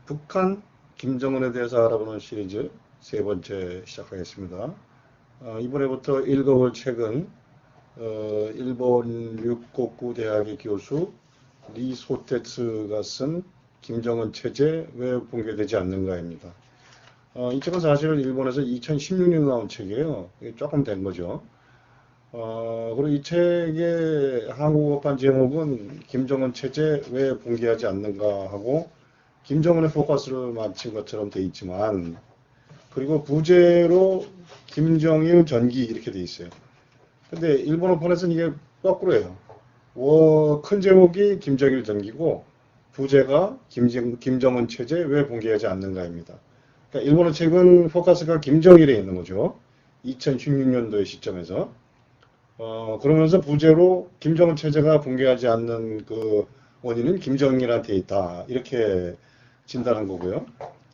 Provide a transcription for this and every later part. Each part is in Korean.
북한 김정은에 대해서 알아보는 시리즈 세 번째 시작하겠습니다. 이번에부터 읽어볼 책은 일본 류코쿠 대학의 교수 리 소테츠가 쓴 김정은 체제 왜 붕괴되지 않는가입니다. 이 책은 사실 일본에서 2016년 나온 책이에요. 조금 된 거죠. 그리고 이 책의 한국어판 제목은 김정은 체제 왜 붕괴하지 않는가 하고 김정은의 포커스를 맞춘 것처럼 돼 있지만, 그리고 부제로 김정일 전기 이렇게 돼 있어요. 근데 일본어판에서는 이게 거꾸로예요. 큰 제목이 김정일 전기고 부제가 김정은 체제 왜 붕괴하지 않는가입니다. 그러니까 일본어 책은 포커스가 김정일에 있는 거죠. 2016년도의 시점에서. 그러면서 부제로 김정은 체제가 붕괴하지 않는 그 원인은 김정일한테 있다, 이렇게 진단한 거고요.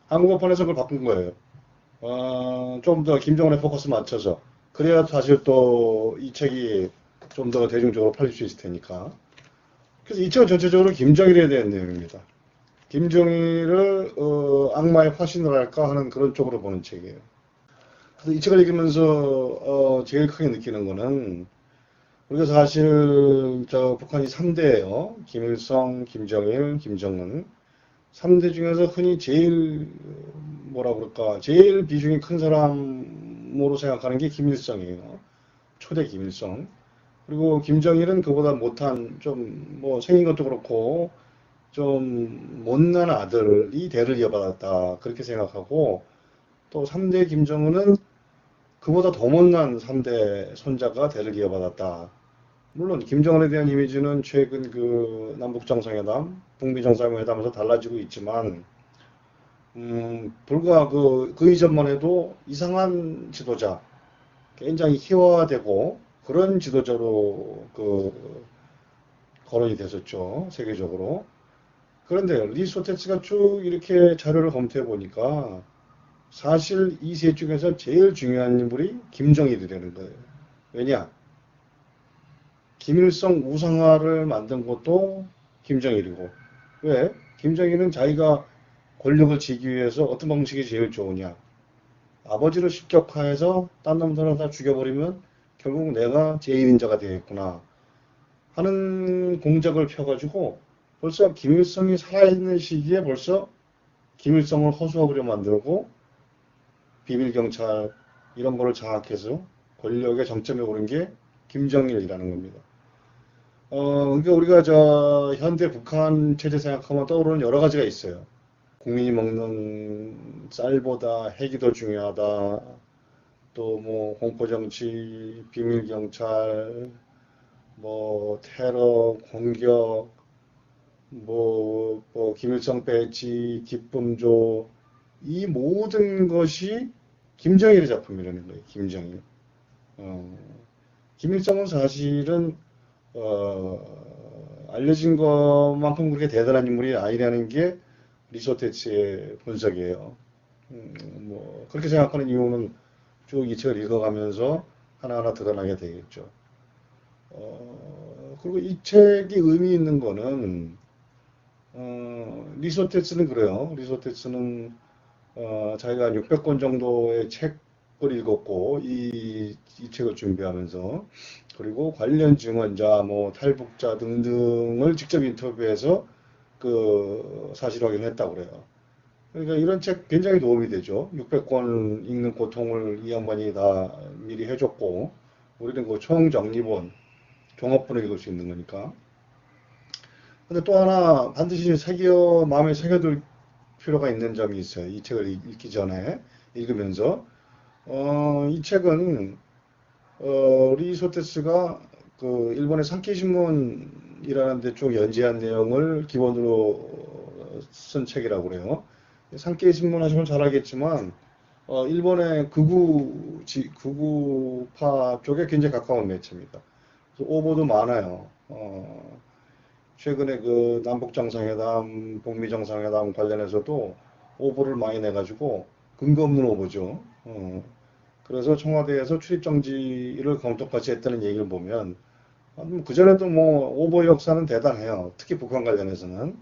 한국어판에서 그걸 바꾼 거예요. 좀 더 김정은의 포커스 맞춰서. 그래야 사실 또 이 책이 좀 더 대중적으로 팔릴 수 있을 테니까. 그래서 이 책은 전체적으로 김정일에 대한 내용입니다. 김정일을 악마의 화신을 할까 하는 그런 쪽으로 보는 책이에요. 그래서 이 책을 읽으면서 제일 크게 느끼는 거는, 우리가 사실 북한이 3대예요. 김일성, 김정일, 김정은. 3대 중에서 흔히 제일 뭐라 그럴까, 제일 비중이 큰 사람으로 생각하는 게 김일성이에요. 초대 김일성. 그리고 김정일은 그보다 못한, 좀 뭐 생긴 것도 그렇고 좀 못난 아들이 대를 이어받았다, 그렇게 생각하고, 또 3대 김정은은 그보다 더 못난 3대 손자가 대를 이어받았다. 물론 김정은에 대한 이미지는 최근 그 남북 정상회담, 북미 정상회담에서 달라지고 있지만, 불과 그 이전만 해도 이상한 지도자, 굉장히 희화되고 그런 지도자로 거론이 됐었죠, 세계적으로. 그런데 리 소테츠가 쭉 이렇게 자료를 검토해 보니까 사실 이 셋 중에서 제일 중요한 인물이 김정일이라는 거예요. 왜냐? 김일성 우상화를 만든 것도 김정일이고. 왜? 김정일은 자기가 권력을 쥐기 위해서 어떤 방식이 제일 좋으냐? 아버지를 실격하해서 딴 놈들을 다 죽여버리면 결국 내가 제1인자가 되겠구나 하는 공작을 펴가지고, 벌써 김일성이 살아있는 시기에 벌써 김일성을 허수아비로 만들고 비밀경찰 이런 거를 장악해서 권력의 정점에 오른 게 김정일이라는 겁니다. 그러니까 우리가 현대 북한 체제 생각하면 떠오르는 여러 가지가 있어요. 국민이 먹는 쌀보다 핵이 더 중요하다. 또 뭐 공포정치, 비밀경찰, 뭐 테러, 공격, 뭐 김일성 배지, 기쁨조, 이 모든 것이 김정일의 작품이라는 거예요. 김정일. 어, 김일성은 사실은 알려진 것만큼 그렇게 대단한 인물이 아니라는 게 리소테츠의 분석이에요. 뭐 그렇게 생각하는 이유는 쭉 이 책을 읽어가면서 하나하나 드러나게 되겠죠. 그리고 이 책이 의미 있는 거는, 리소테츠는 그래요. 리소테츠는 자기가 한 600권 정도의 책을 읽었고, 이 책을 준비하면서, 그리고 관련 증언자, 뭐 탈북자 등등을 직접 인터뷰해서 그 사실 확인했다고 그래요. 그러니까 이런 책 굉장히 도움이 되죠. 600권 읽는 고통을 이 양반이 다 미리 해줬고, 우리는 그 총정리본, 종합본을 읽을 수 있는 거니까. 근데 또 하나 반드시 마음에 새겨둘 필요가 있는 점이 있어요. 이 책을 읽기 전에, 읽으면서. 이 책은, 리소테스가 그 일본의 산케이신문이라는 데 쭉 연재한 내용을 기본으로 쓴 책이라고 그래요. 산케이신문 하시면 잘 알겠지만, 일본의 극우파 쪽에 굉장히 가까운 매체입니다. 그래서 오보도 많아요. 최근에 그 남북 정상회담, 북미 정상회담 관련해서도 오보를 많이 내가지고 근거 없는 오보죠. 그래서 청와대에서 출입 정지를 검토까지 했다는 얘기를 보면, 그전에도 뭐 오보 역사는 대단해요. 특히 북한 관련해서는.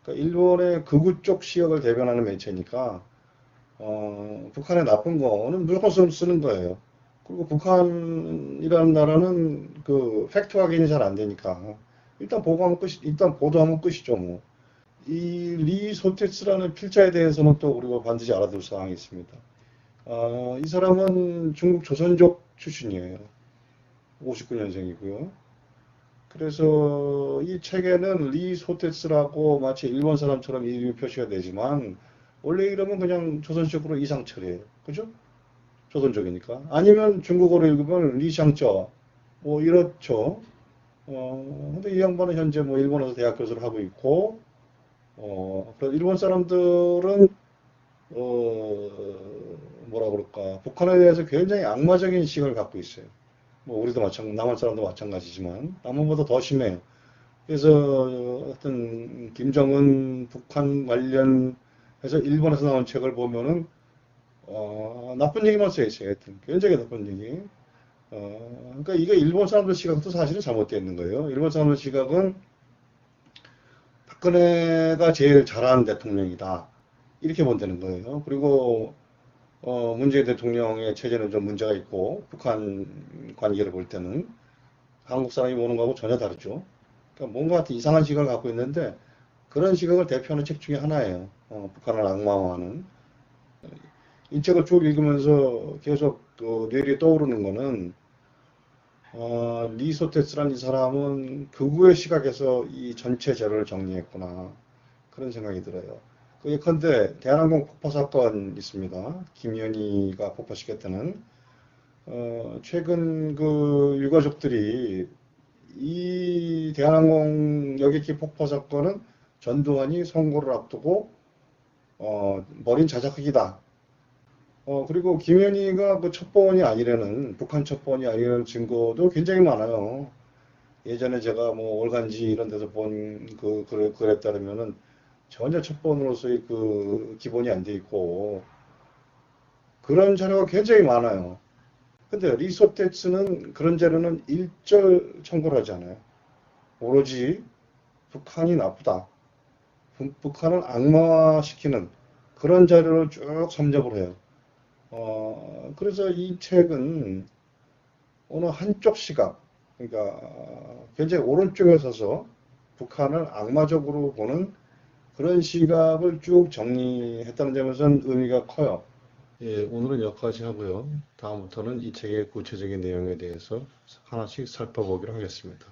그러니까 일본의 극우 쪽 시각을 대변하는 매체니까 북한의 나쁜 거는 무조건 쓰는 거예요. 그리고 북한이라는 나라는 그 팩트 확인이 잘 안 되니까 일단 보고하면 끝이, 일단 보도하면 끝이죠, 뭐. 이 리 소테츠라는 필자에 대해서는 또 우리가 반드시 알아둘 사항이 있습니다. 이 사람은 중국 조선족 출신이에요. 59년생이고요. 그래서 이 책에는 리 소테츠라고 마치 일본 사람처럼 이름이 표시가 되지만 원래 이름은 그냥 조선식으로 이상철이에요. 그죠? 조선족이니까. 아니면 중국어로 읽으면 리샹쩌 뭐 이렇죠. 근데 이 양반은 현재 뭐 일본에서 대학 교수를 하고 있고 그래서 일본 사람들은 뭐라 그럴까 북한에 대해서 굉장히 악마적인 시각을 갖고 있어요. 뭐 우리도 남한 사람도 마찬가지지만 남한보다 더 심해요. 그래서 어떤 김정은 북한 관련해서 일본에서 나온 책을 보면은 나쁜 얘기만 써 있어요. 하여튼 굉장히 나쁜 얘기. 그러니까 이게 일본 사람들 시각도 사실은 잘못되어 있는 거예요. 일본 사람들 시각은 박근혜가 제일 잘하는 대통령이다. 이렇게 본다는 거예요. 그리고 문재인 대통령의 체제는 좀 문제가 있고 북한 관계를 볼 때는 한국 사람이 보는 거하고 전혀 다르죠. 그러니까 뭔가 이상한 시각을 갖고 있는데 그런 시각을 대표하는 책 중에 하나예요. 북한을 악마화하는. 이 책을 쭉 읽으면서 계속 뇌리에 떠오르는 거는 리소테스라는 이 사람은 극우의 시각에서 이 전체 자료를 정리했구나. 그런 생각이 들어요. 그 예컨대 대한항공 폭파 사건 있습니다. 김연희가 폭파시켰다는 최근 그 유가족들이 이 대한항공 여객기 폭파 사건은 전두환이 선거를 앞두고 벌인 자작극이다. 그리고 김연희가 그 첩보원이 아니라는 북한 첩보원이 아니라는 증거도 굉장히 많아요. 예전에 제가 뭐 월간지 이런 데서 본 그 글에 따르면은 전혀 첩보원으로서의 그 기본이 안 돼 있고 그런 자료가 굉장히 많아요. 근데 리소텍스는 그런 자료는 일절 청구를 하지 않아요. 오로지 북한이 나쁘다. 북한을 악마화시키는 그런 자료를 쭉 섭렵을 해요. 그래서 이 책은 어느 한쪽 시각, 그러니까 굉장히 오른쪽에 서서 북한을 악마적으로 보는 그런 시각을 쭉 정리했다는 점에서는 의미가 커요. 예, 오늘은 여기까지 하고요. 다음부터는 이 책의 구체적인 내용에 대해서 하나씩 살펴보기로 하겠습니다.